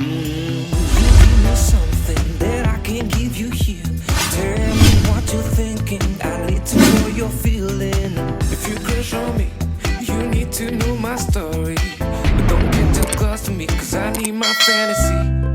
Give me something that I can't give you here. Tell me what you're thinking. I need to know you're feeling. If you crush on me, you need to know my story. But don't get too close to me, cause I need my fantasy.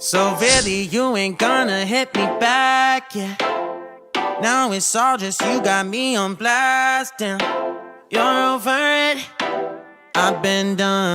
So really, you ain't gonna hit me back, yeah. Now it's all just you got me on blast, damn. You're over it, I've been done.